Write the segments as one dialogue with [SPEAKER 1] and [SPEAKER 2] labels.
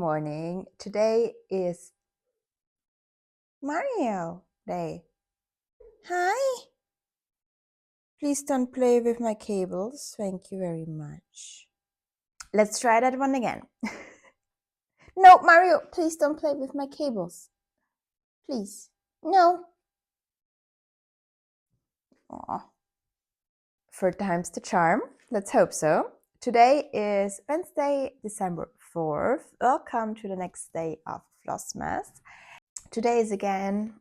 [SPEAKER 1] morning. Today is Mario Day. Hi! Please don't play with my cables. Thank you very much. Let's try that one again. No, Mario, please don't play with my cables. Please. No. Aw. Third time's the charm. Let's hope so. Today is Wednesday, December 4th. Welcome to the next day of Flossmas. Today is again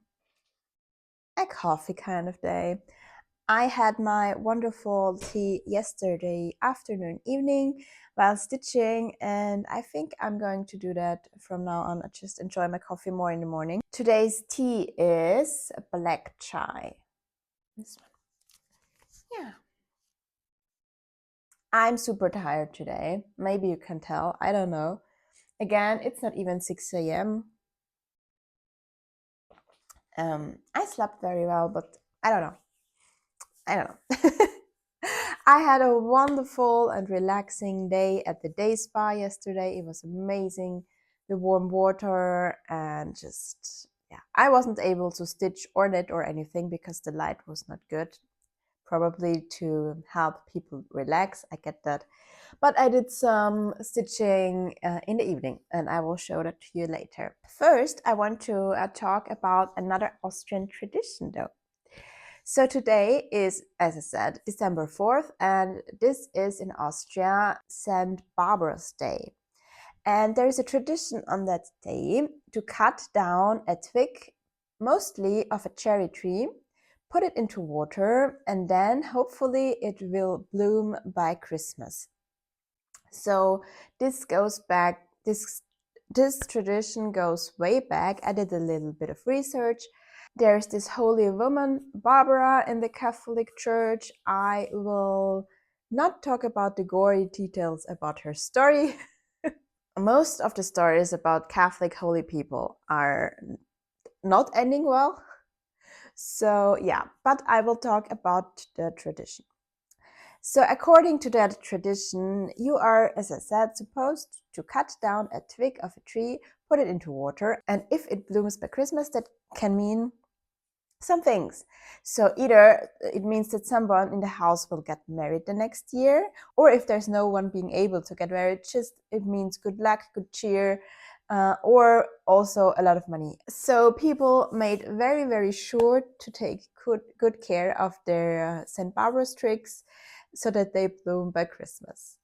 [SPEAKER 1] a coffee kind of day. I had my wonderful tea yesterday afternoon, evening while stitching, and I think I'm going to do that from now on. I just enjoy my coffee more in the morning. Today's tea is black chai. This one. Yeah. I'm super tired today. Maybe you can tell. I don't know. Again, it's not even 6 a.m. I slept very well, but I don't know. I had a wonderful and relaxing day at the day spa yesterday. It was amazing. The warm water and just, yeah. I wasn't able to stitch or knit or anything because the light was not good. Probably to help people relax. I get that. But I did some stitching in the evening and I will show that to you later. First, I want to talk about another Austrian tradition though. So today is, as I said, December 4th, and this is in Austria St. Barbara's Day. And there is a tradition on that day to cut down a twig, mostly of a cherry tree, put it into water, and then hopefully it will bloom by Christmas. So this goes back, this tradition goes way back. I did a little bit of research. There's this holy woman, Barbara, in the Catholic Church. I will not talk about the gory details about her story. Most of the stories about Catholic holy people are not ending well. So yeah, but I will talk about the tradition. So according to that tradition, you are, as I said, supposed to cut down a twig of a tree, put it into water, and if it blooms by Christmas, that can mean some things. So either it means that someone in the house will get married the next year, or if there's no one being able to get married, just it means good luck, good cheer, or also a lot of money. So people made very, very sure to take good care of their St. Barbara's twigs so that they bloom by Christmas.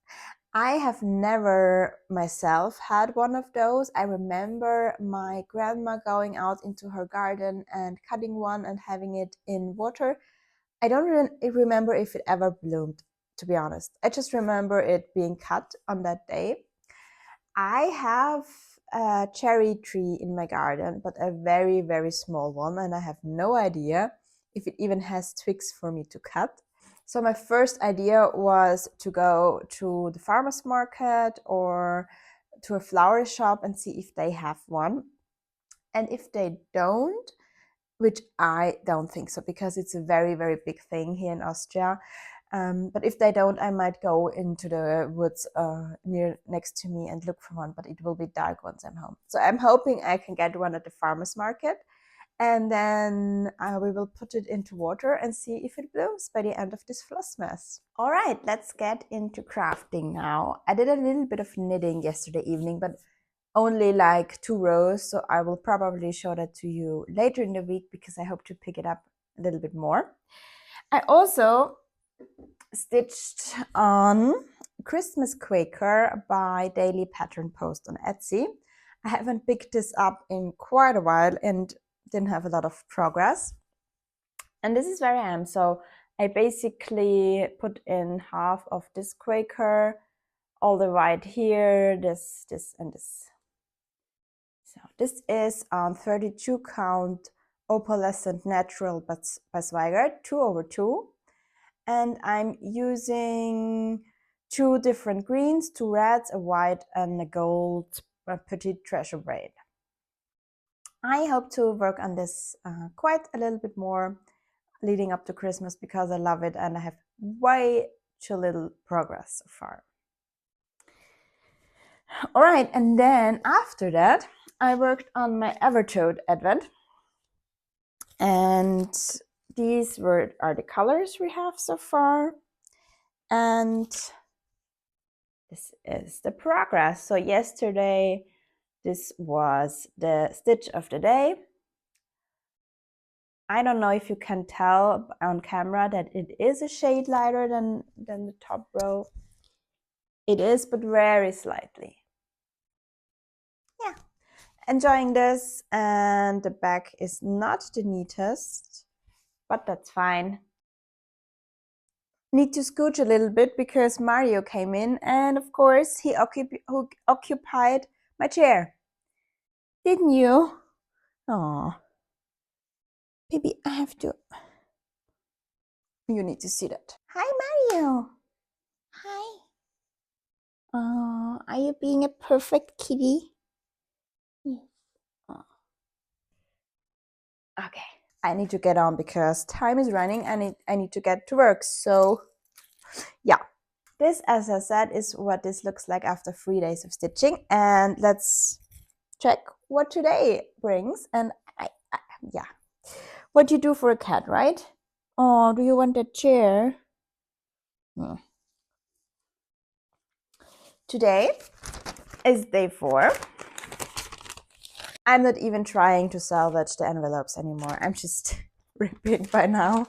[SPEAKER 1] I have never myself had one of those. I remember my grandma going out into her garden and cutting one and having it in water. I don't remember if it ever bloomed, to be honest. I just remember it being cut on that day. I have a cherry tree in my garden, but a very, very small one, and I have no idea if it even has twigs for me to cut. So my first idea was to go to the farmer's market or to a flower shop and see if they have one. And if they don't, which I don't think so, because it's a very, very big thing here in Austria. But if they don't, I might go into the woods next to me and look for one, but it will be dark once I'm home. So I'm hoping I can get one at the farmer's market. And then we will put it into water and see if it blooms by the end of this Flossmas. All right, let's get into crafting now. I did a little bit of knitting yesterday evening, but only like 2 rows. So I will probably show that to you later in the week because I hope to pick it up a little bit more. I also stitched on Christmas Quaker by Daily Pattern Post on Etsy. I haven't picked this up in quite a while and didn't have a lot of progress. And this is where I am. So I basically put in half of this Quaker, all the white here, this, and this. So this is on 32 count opalescent natural by Zweigart, 2/2. And I'm using 2 different greens, 2 reds, a white and a gold petite treasure braid. I hope to work on this quite a little bit more leading up to Christmas because I love it and I have way too little progress so far. All right, and then after that, I worked on my Evertoad Advent. And these are the colors we have so far. And this is the progress. So yesterday, this was the stitch of the day. I don't know if you can tell on camera that it is a shade lighter than the top row. It is, but very slightly. Yeah, enjoying this, and the back is not the neatest, but that's fine. Need to scooch a little bit because Mario came in, and of course he occupied my chair. Didn't you? Oh, baby, I have to. You need to see that. Hi, Mario. Hi. Oh, are you being a perfect kitty? Yes. Oh. Okay. I need to get on because time is running and I need to get to work. So, yeah. This, as I said, is what this looks like after 3 days of stitching. And let's check what today brings. And yeah, what you do for a cat, right? Oh, do you want a chair? Today is day 4. I'm not even trying to salvage the envelopes anymore. I'm just ripping by now.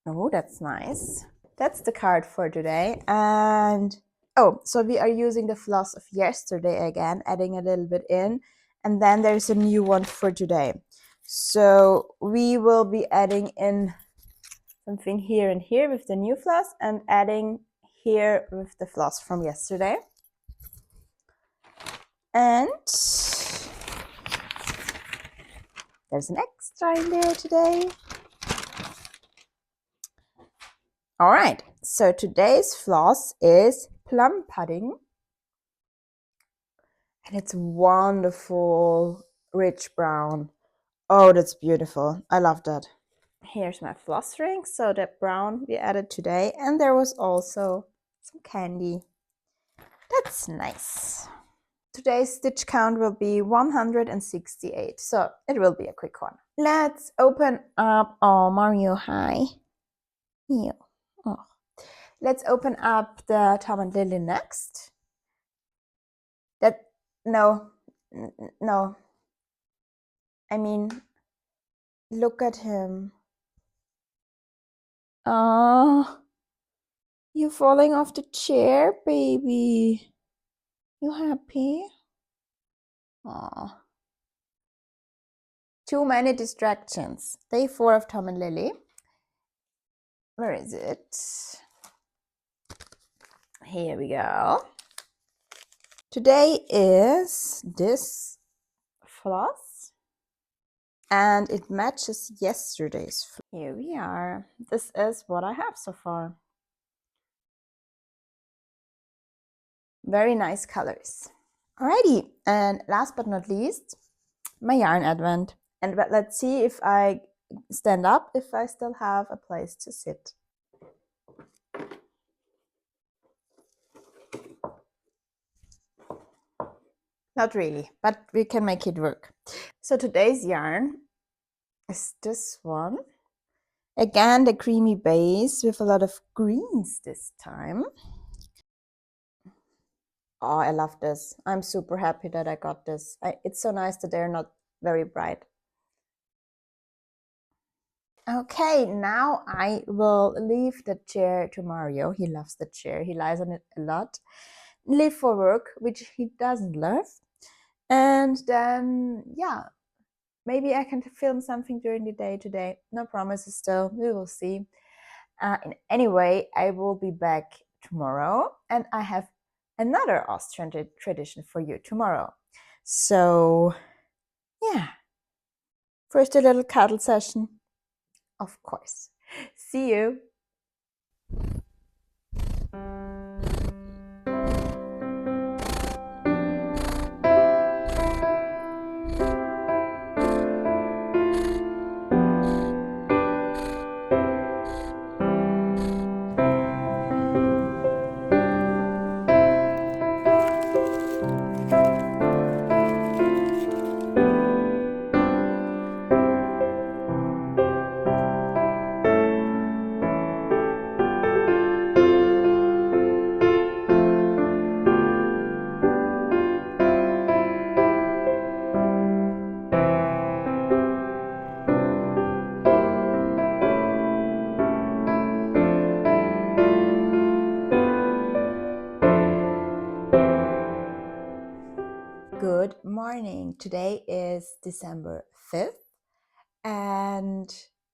[SPEAKER 1] Oh, that's nice. That's the card for today. And oh, so we are using the floss of yesterday again, adding a little bit in. And then there's a new one for today. So we will be adding in something here and here with the new floss and adding here with the floss from yesterday. And there's an extra in there today. All right, so today's floss is plum pudding. And it's wonderful, rich brown. Oh, that's beautiful. I love that. Here's my floss ring. So that brown we added today. And there was also some candy. That's nice. Today's stitch count will be 168. So it will be a quick one. Let's open up. Oh, Mario, hi. Here. Oh. Let's open up the Tom and Lily next. No. I mean, look at him. Oh, you falling off the chair, baby. You happy? Oh. Too many distractions. Day 4 of Tom and Lily. Where is it? Here we go. Today is this floss. And it matches yesterday's floss. Here we are. This is what I have so far. Very nice colors. Alrighty, and last but not least, my yarn advent. And let's see if I stand up, if I still have a place to sit. Not really, but we can make it work. So today's yarn is this one. Again, the creamy base with a lot of greens this time. Oh, I love this. I'm super happy that I got this. It's so nice that they're not very bright. Okay, now I will leave the chair to Mario. He loves the chair. He lies on it a lot. Leave for work, which he doesn't love. And then, yeah, maybe I can film something during the day today. No promises still. We will see. In any way, I will be back tomorrow. And I have another Austrian tradition for you tomorrow. So, yeah. First, a little cuddle session. Of course. See you. Today is December 5th, and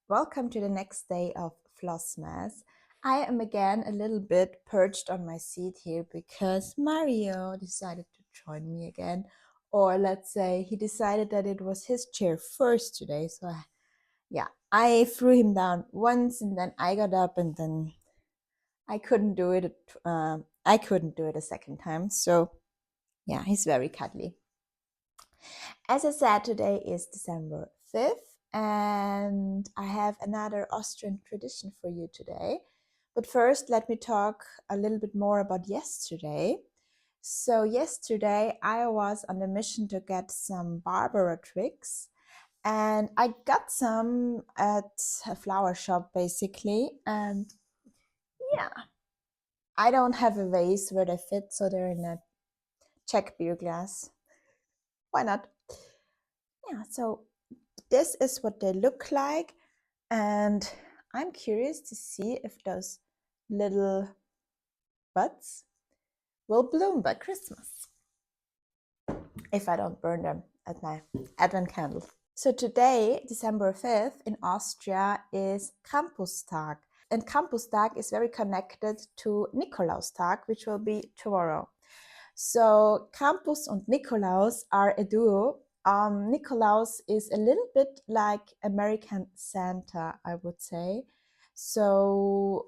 [SPEAKER 1] welcome to the next day of Flossmas. I am again a little bit perched on my seat here because Mario decided to join me again. Or let's say he decided that it was his chair first today. So I threw him down once and then I got up and then I couldn't do it. I couldn't do it a second time. So yeah, he's very cuddly. As I said, today is December 5th, and I have another Austrian tradition for you today. But first, let me talk a little bit more about yesterday. So, yesterday I was on a mission to get some Barbara twigs, and I got some at a flower shop basically. And yeah, I don't have a vase where they fit, so they're in a Czech beer glass. Why not? Yeah, so this is what they look like, and I'm curious to see if those little buds will bloom by Christmas if I don't burn them at my advent candle. So today, December 5th, in Austria is Krampustag, and Krampustag is very connected to Nikolaustag, which will be tomorrow. So Krampus and Nikolaus are a duo. Nikolaus is a little bit like American Santa, I would say. So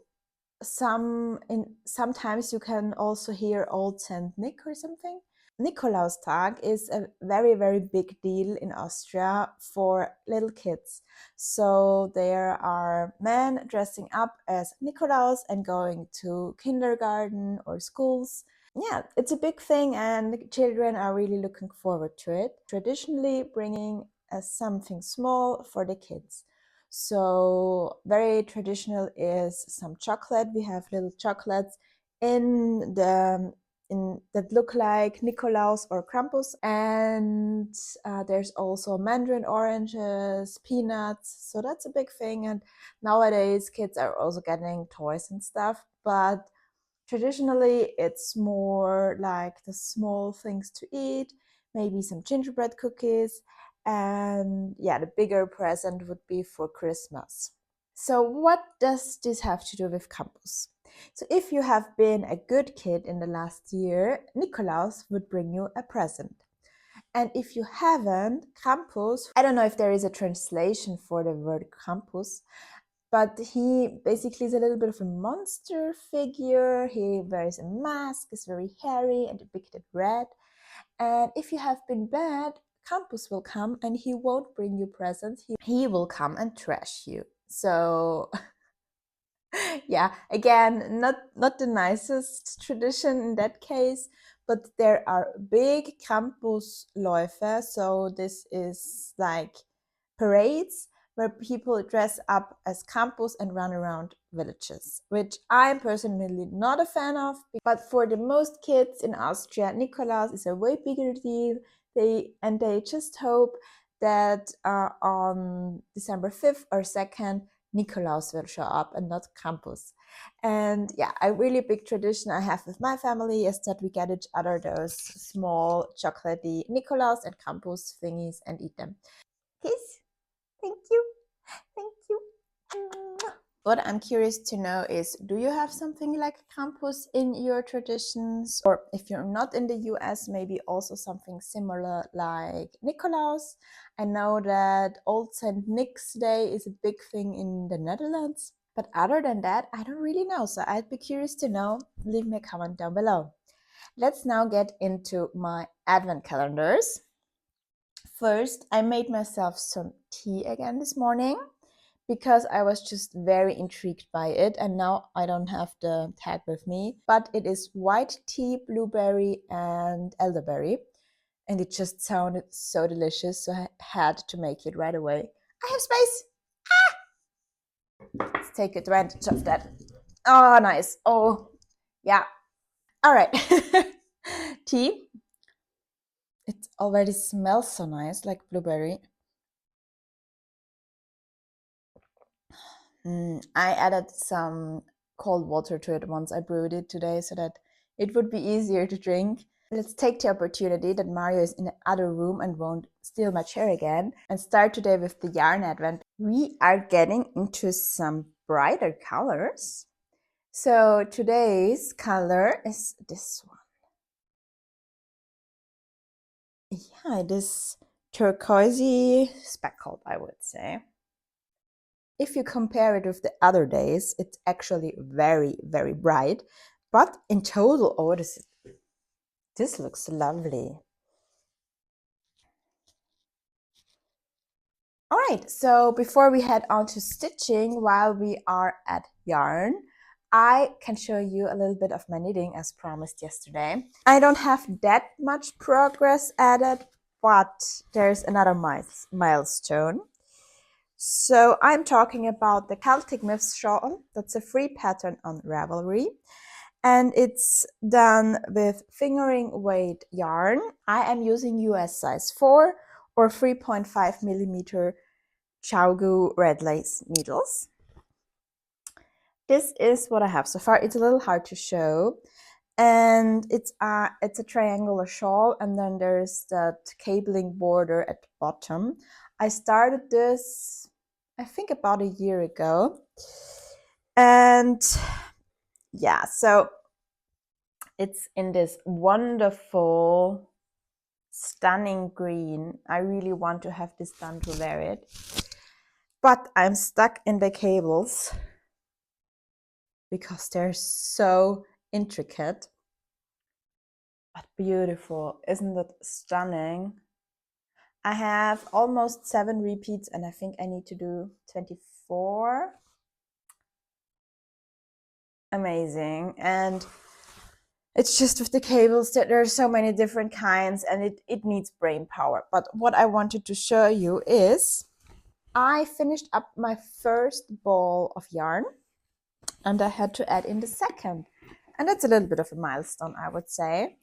[SPEAKER 1] sometimes you can also hear Old Saint Nick or something. Nikolaustag is a very, very big deal in Austria for little kids. So there are men dressing up as Nikolaus and going to kindergarten or schools. Yeah, it's a big thing, and children are really looking forward to it. Traditionally, bringing something small for the kids. So, very traditional is some chocolate. We have little chocolates in the that look like Nikolaus or Krampus, and there's also mandarin oranges, peanuts. So that's a big thing. And nowadays, kids are also getting toys and stuff, but traditionally, it's more like the small things to eat, maybe some gingerbread cookies, and yeah, the bigger present would be for Christmas. So, what does this have to do with Krampus? So, if you have been a good kid in the last year, Nikolaus would bring you a present. And if you haven't, Krampus, I don't know if there is a translation for the word Krampus, but he basically is a little bit of a monster figure. He wears a mask, is very hairy and depicted red. And if you have been bad, Krampus will come and he won't bring you presents. He will come and trash you. So yeah, again, not the nicest tradition in that case, but there are big Krampusläufe. So this is like parades where people dress up as Krampus and run around villages, which I'm personally not a fan of. But for the most kids in Austria, Nikolaus is a way bigger deal. They just hope that on December 5th or 2nd, Nikolaus will show up and not Krampus. And yeah, a really big tradition I have with my family is that we get each other those small chocolatey Nikolaus and Krampus thingies and eat them. Kiss. Thank you. Thank you. What I'm curious to know is, do you have something like Krampus in your traditions? Or if you're not in the US, maybe also something similar like Nikolaus. I know that Old Saint Nick's Day is a big thing in the Netherlands. But other than that, I don't really know. So I'd be curious to know. Leave me a comment down below. Let's now get into my advent calendars. First, I made myself some tea again this morning because I was just very intrigued by it, and now I don't have the tag with me, but it is white tea, blueberry and elderberry, and it just sounded so delicious, so I had to make it right away. I have space. Let's take advantage of that. Oh, nice. Oh, yeah. All right. Tea. It already smells so nice, like blueberry. I added some cold water to it once I brewed it today so that it would be easier to drink. Let's take the opportunity that Mario is in the other room and won't steal my chair again and start today with the yarn advent. We are getting into some brighter colors. So today's color is this one. Yeah, it is turquoisey speckled, I would say. If you compare it with the other days, it's actually very, very bright. But in total, oh, this looks lovely. All right, so before we head on to stitching, while we are at yarn, I can show you a little bit of my knitting as promised yesterday. I don't have that much progress added, but there's another milestone. So I'm talking about the Celtic Myths shawl. That's a free pattern on Ravelry. And it's done with fingering weight yarn. I am using US size 4 or 3.5 millimeter Chaugu red lace needles. This is what I have so far. It's a little hard to show. And it's a triangular shawl, and then there's that cabling border at the bottom. I started this, I think, about a year ago. And yeah, so it's in this wonderful, stunning green. I really want to have this done to wear it. But I'm stuck in the cables because they're so intricate. But beautiful. Isn't it stunning? I have almost 7 repeats and I think I need to do 24. Amazing. And it's just with the cables that there are so many different kinds and it needs brain power. But what I wanted to show you is I finished up my first ball of yarn and I had to add in the second. And that's a little bit of a milestone, I would say.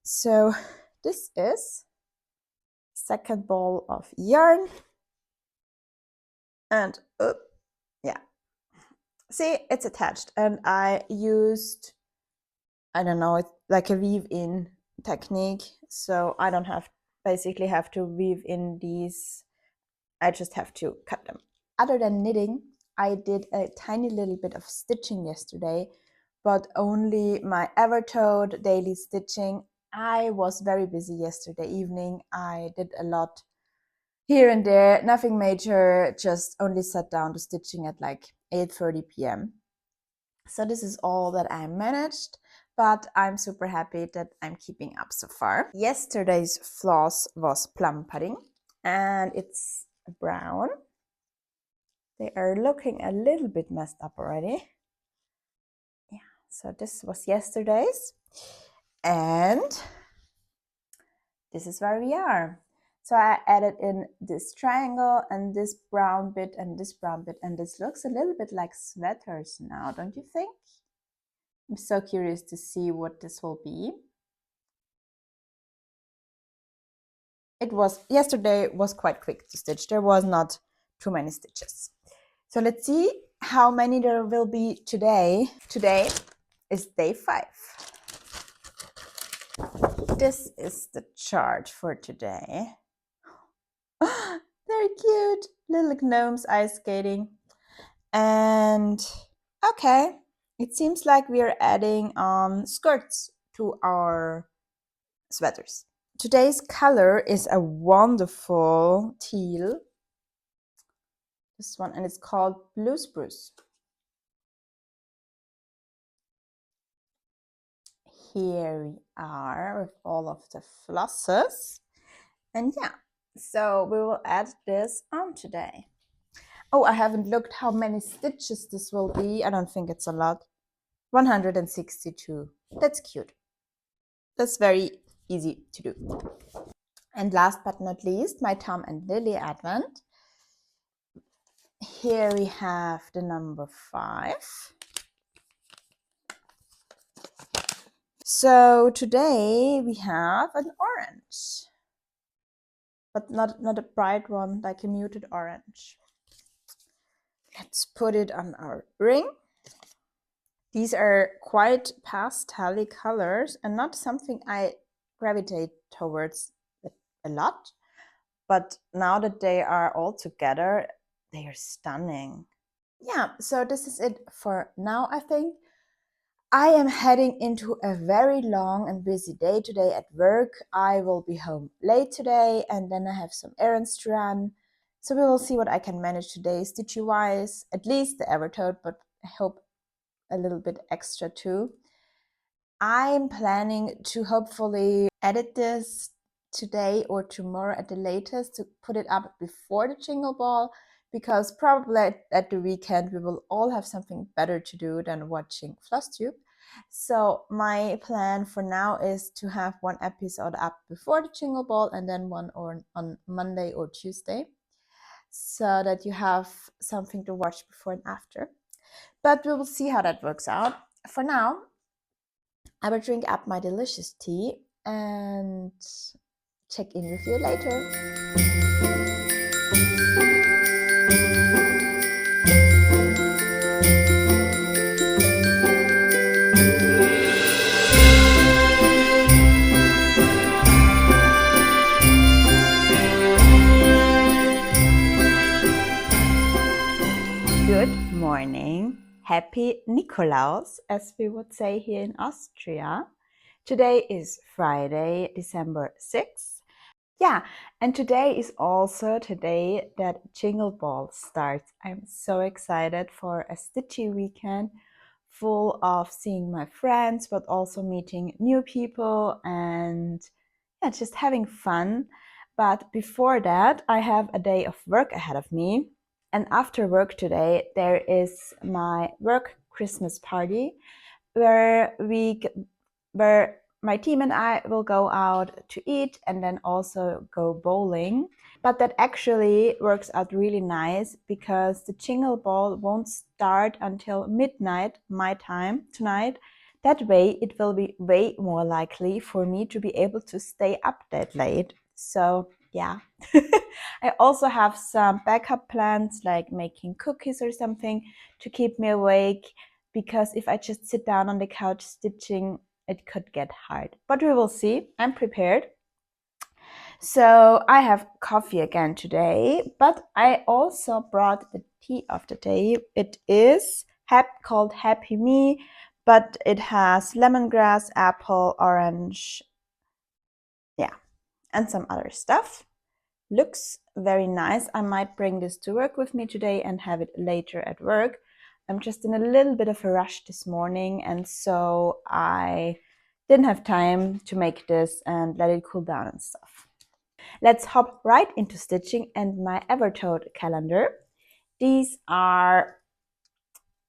[SPEAKER 1] So this is second ball of yarn. And yeah, see, it's attached. And I used, I don't know, it's like a weave in technique. So I don't basically have to weave in these. I just have to cut them. Other than knitting, I did a tiny little bit of stitching yesterday, but only my Evertoad daily stitching. I was very busy yesterday evening. I did a lot here and there, nothing major, just only sat down to stitching at like 8:30 p.m. So this is all that I managed, but I'm super happy that I'm keeping up so far. Yesterday's floss was plum pudding and it's brown. They are looking a little bit messed up already. Yeah, so this was yesterday's. And this is where we are. So I added in this triangle and this brown bit and this brown bit, and this looks a little bit like sweaters now, don't you think? I'm so curious to see what this will be. Yesterday was quite quick to stitch. There was not too many stitches. So let's see how many there will be today. Today is day 5. This is the chart for today. They're cute. Little gnomes ice skating. And okay, it seems like we are adding on skirts to our sweaters. Today's color is a wonderful teal. This one, and it's called Blue Spruce. Here we are with all of the flosses. And yeah, so we will add this on today. Oh, I haven't looked how many stitches this will be. I don't think it's a lot. 162. That's cute. That's very easy to do. And last but not least, my Tom and Lily Advent. Here we have the number 5. So today we have an orange, but not a bright one, like a muted orange. Let's put it on our ring. These are quite pastel colors and not something I gravitate towards it a lot. But now that they are all together, they are stunning. Yeah, so this is it for now, I think. I am heading into a very long and busy day today at work. I will be home late today and then I have some errands to run. So we will see what I can manage today, stitchy wise, at least the Evertoad, but I hope a little bit extra too. I'm planning to hopefully edit this today or tomorrow at the latest to put it up before the Jingle Ball, because probably at the weekend we will all have something better to do than watching FlossTube. So my plan for now is to have one episode up before the Jingle Ball and then one on Monday or Tuesday, so that you have something to watch before and after. But we will see how that works out. For now, I will drink up my delicious tea and check in with you later. Good morning. Happy Nikolaus, as we would say here in Austria. Today is Friday, December 6th. Yeah, and today is also today that Jingle Ball starts. I'm so excited for a stitchy weekend full of seeing my friends, but also meeting new people and yeah, just having fun. But before that, I have a day of work ahead of me. And after work today, there is my work Christmas party where my team and I will go out to eat and then also go bowling. But that actually works out really nice because the Jingle Ball won't start until midnight my time tonight. That way it will be way more likely for me to be able to stay up that late. So yeah. I also have some backup plans like making cookies or something to keep me awake, because if I just sit down on the couch stitching, it could get hard. But we will see. I'm prepared. So I have coffee again today, but I also brought the tea of the day. It is called Happy Me, but it has lemongrass, apple, orange, yeah, and some other stuff. Looks very nice. I might bring this to work with me today and have it later at work. I'm just in a little bit of a rush this morning, and so I didn't have time to make this and let it cool down and stuff. Let's hop right into stitching and my Evertoad calendar. These are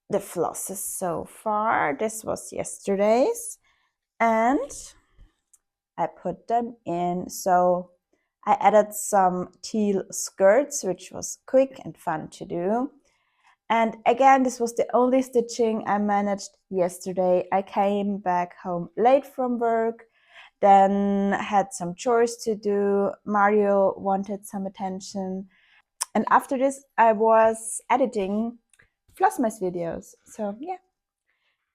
[SPEAKER 1] the flosses so far. This was yesterday's and I put them in. So I added some teal skirts, which was quick and fun to do. And again, this was the only stitching I managed yesterday. I came back home late from work, then had some chores to do. Mario wanted some attention. And after this, I was editing Flossmas videos. So yeah,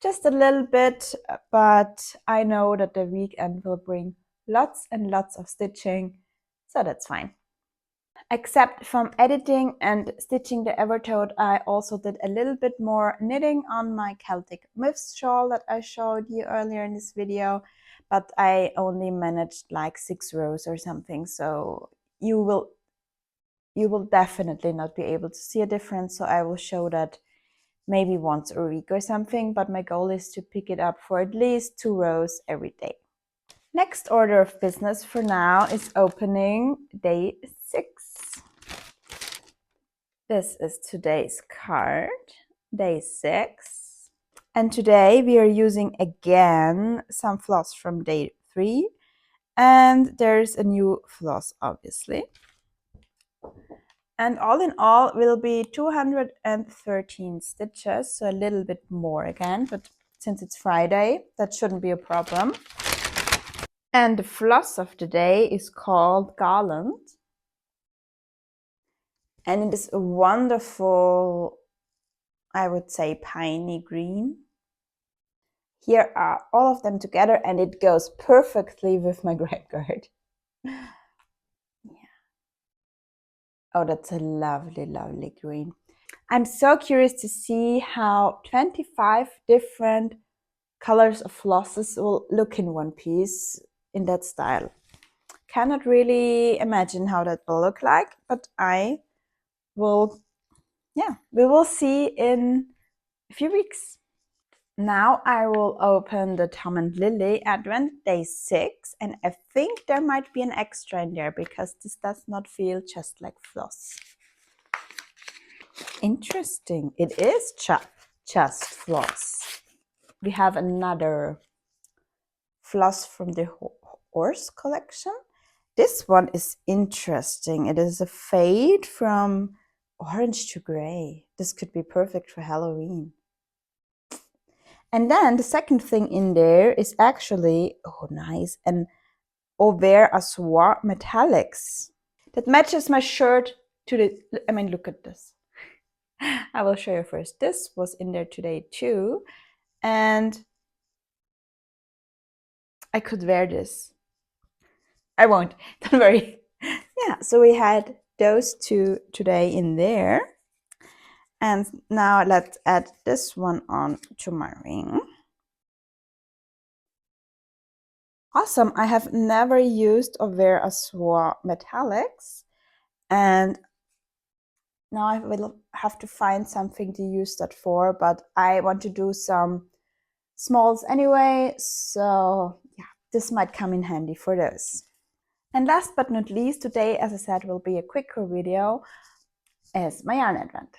[SPEAKER 1] just a little bit, but I know that the weekend will bring lots and lots of stitching, so that's fine. Except from editing and stitching the Evertoad, I also did a little bit more knitting on my Celtic Myths shawl that I showed you earlier in this video, but I only managed like 6 rows or something, so you will definitely not be able to see a difference, so I will show that maybe once a week or something, but my goal is to pick it up for at least 2 rows every day. Next order of business for now is opening day 6. This is today's card, day 6. And today we are using again some floss from day 3. And there's a new floss, obviously. And all in all will be 213 stitches, so a little bit more again, but since it's Friday, that shouldn't be a problem. And the floss of the day is called Garland. And it is a wonderful, I would say, piney green. Here are all of them together and it goes perfectly with my graveyard. Yeah. Oh, that's a lovely, lovely green. I'm so curious to see how 25 different colors of flosses will look in one piece in that style. Cannot really imagine how that will look like, but I will, we will see in a few weeks. Now I will open the Tom and Lily Advent Day 6, and I think there might be an extra in there because this does not feel just like floss. Interesting, it is just floss. We have another floss from the horse collection. This one is interesting. It is a fade from orange to gray. This could be perfect for Halloween. And then the second thing in there is actually, oh nice, an Auvert Assoir Metallics. That matches my shirt to the, I mean, look at this. I will show you first. This was in there today too. And I could wear this. I won't, don't worry. Yeah, so we had those two today in there. And now let's add this one on to my ring. Awesome, I have never used Auvert Assoir Metallics. And now I will have to find something to use that for, but I want to do some smalls anyway, so yeah, this might come in handy for those. And last but not least, today, as I said, will be a quicker video as my yarn advent.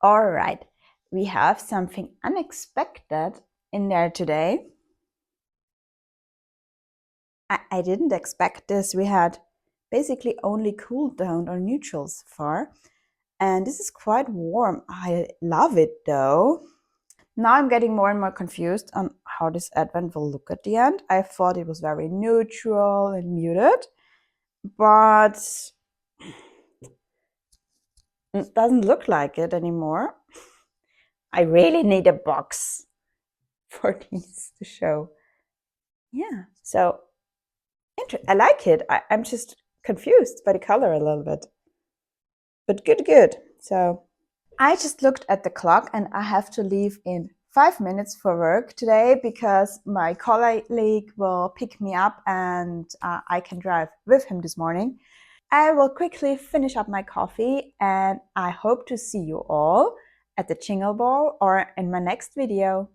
[SPEAKER 1] All right, we have something unexpected in there today. I didn't expect this. We had basically only cool down or neutrals so far, and this is quite warm. I love it though. Now I'm getting more and more confused on how this advent will look at the end. I thought it was very neutral and muted, but it doesn't look like it anymore. I really need a box for these to show. Yeah, so I like it. I'm just confused by the color a little bit, but good. So I just looked at the clock and I have to leave in 5 minutes for work today because my colleague will pick me up and I can drive with him this morning. I will quickly finish up my coffee and I hope to see you all at the Jingle Ball or in my next video.